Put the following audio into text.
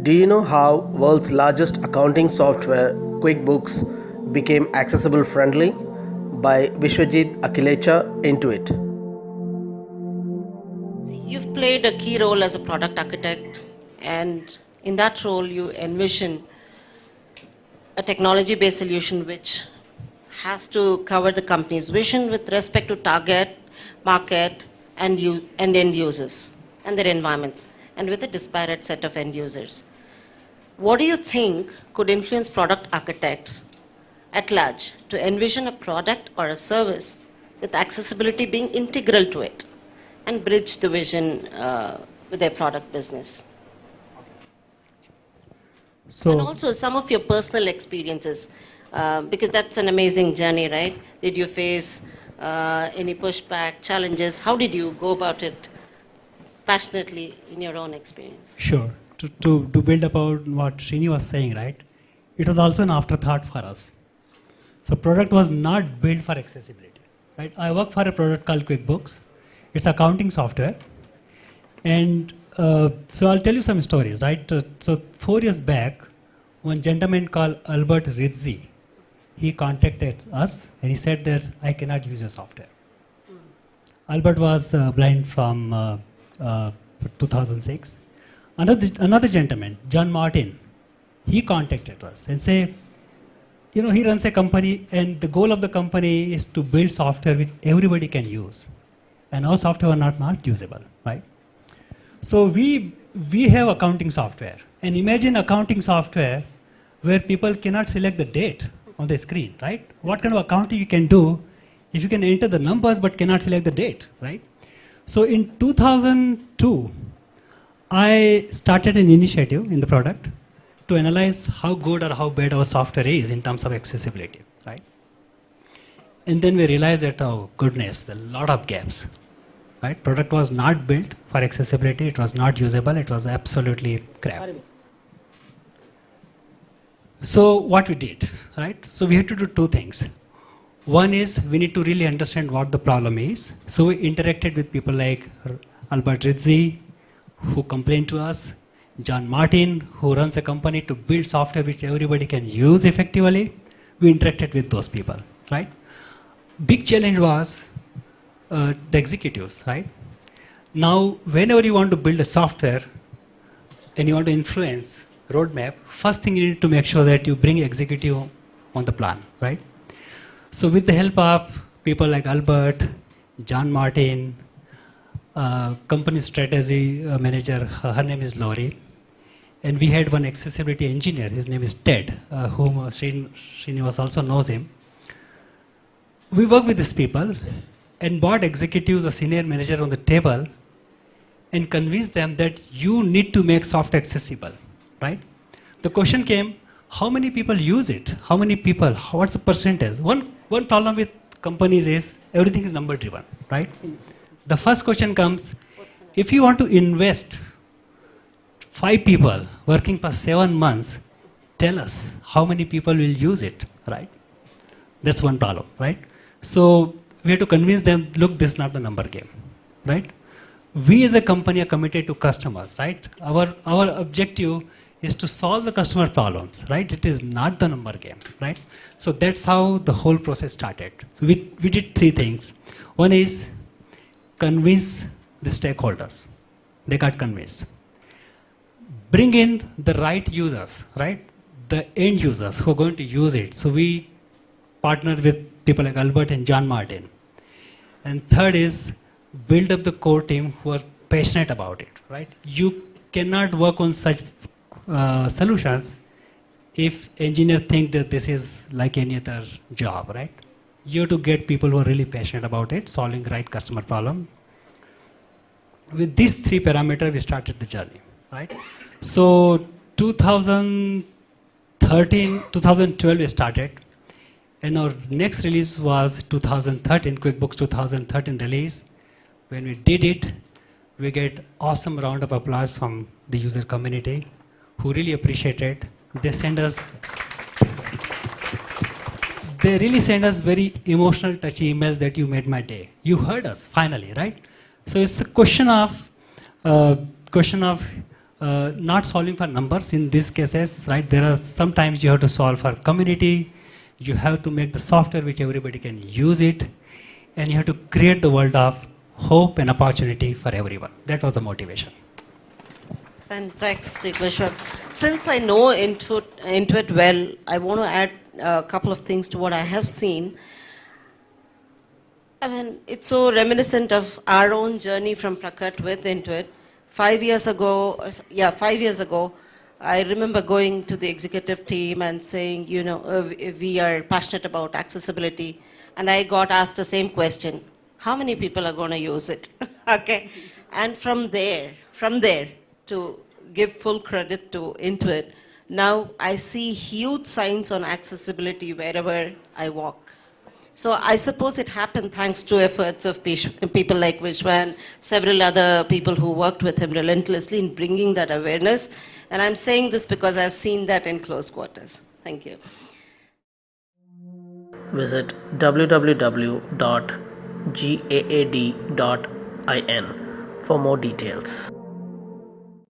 Do you know how world's largest accounting software, QuickBooks, became accessible friendly? By Vishwajit Akhilecha, Intuit. See, you've played a key role as a product architect, and in that role, you envision a technology-based solution which has to cover the company's vision with respect to target, market, and end users and their environments, and with a disparate set of end users. What do you think could influence product architects at large to envision a product or a service with accessibility being integral to it and bridge the vision with their product business? And also some of your personal experiences, because that's an amazing journey, right? Did you face any pushback, challenges? How did you go about it passionately in your own experience? Sure. To build about what Srini was saying, right? It was also an afterthought for us. So product was not built for accessibility, right? I work for a product called QuickBooks. It's accounting software. And so I'll tell you some stories, right? So 4 years back, one gentleman called Albert Rizzi, he contacted us and he said that I cannot use your software. Albert was blind from 2006. Another gentleman, John Martin, he contacted us and said, you know, he runs a company and the goal of the company is to build software which everybody can use. And our software are not usable, right? So we have accounting software. And imagine accounting software where people cannot select the date on the screen, right? What kind of accounting you can do if you can enter the numbers but cannot select the date, right? So in 2002, I started an initiative in the product to analyze how good or how bad our software is in terms of accessibility, right? And then we realized that, oh goodness, there are a lot of gaps, right? Product was not built for accessibility, it was not usable, it was absolutely crap. So what we did, right? So we had to do two things. One is we need to really understand what the problem is. So we interacted with people like Albert Rizzi, who complained to us, John Martin, who runs a company to build software which everybody can use effectively. We interacted with those people, right? Big challenge was the executives, right? Now, whenever you want to build a software and you want to influence roadmap, first thing you need to make sure that you bring executive on the plan, right? So with the help of people like Albert, John Martin, company strategy manager, her name is Laurie. And we had one accessibility engineer, his name is Ted, whom Srinivas also knows him. We worked with these people and brought executives, a senior manager on the table and convinced them that you need to make software accessible, right? The question came, how many people use it? How many people, what's the percentage? One problem with companies is everything is number driven, right? The first question comes, if you want to invest 5 people working for 7 months, tell us how many people will use it, right? That's one problem, right? So we have to convince them, look, this is not the number game, right? We as a company are committed to customers, right? Our objective is to solve the customer problems, right? It is not the number game, right? So that's how the whole process started. So we did 3 things. One is convince the stakeholders. They got convinced. Bring in the right users, right? The end users who are going to use it. So we partnered with people like Albert and John Martin. And third is build up the core team who are passionate about it, right? You cannot work on such solutions if engineers think that this is like any other job, right? You have to get people who are really passionate about it, solving the right customer problem. With these 3 parameters, we started the journey, right? So 2012 we started, and our next release was 2013, QuickBooks 2013 release. When we did it, we get awesome round of applause from the user community, who really appreciate it. They really send us very emotional, touchy emails that you made my day. You heard us, finally, right? So it's a question of not solving for numbers in these cases, right? There are sometimes you have to solve for community, you have to make the software which everybody can use it, and you have to create the world of hope and opportunity for everyone. That was the motivation. Fantastic, Vishwa. Since I know Intuit well, I want to add a couple of things to what I have seen. I mean, it's so reminiscent of our own journey from Prakat with Intuit. 5 years ago, 5 years ago, I remember going to the executive team and saying, we are passionate about accessibility. And I got asked the same question, how many people are going to use it? Okay. And from there, to give full credit to Intuit, now I see huge signs on accessibility wherever I walk. So I suppose it happened thanks to efforts of people like Vishwa and several other people who worked with him relentlessly in bringing that awareness. And I'm saying this because I've seen that in close quarters. Thank you. Visit www.gaad.in for more details.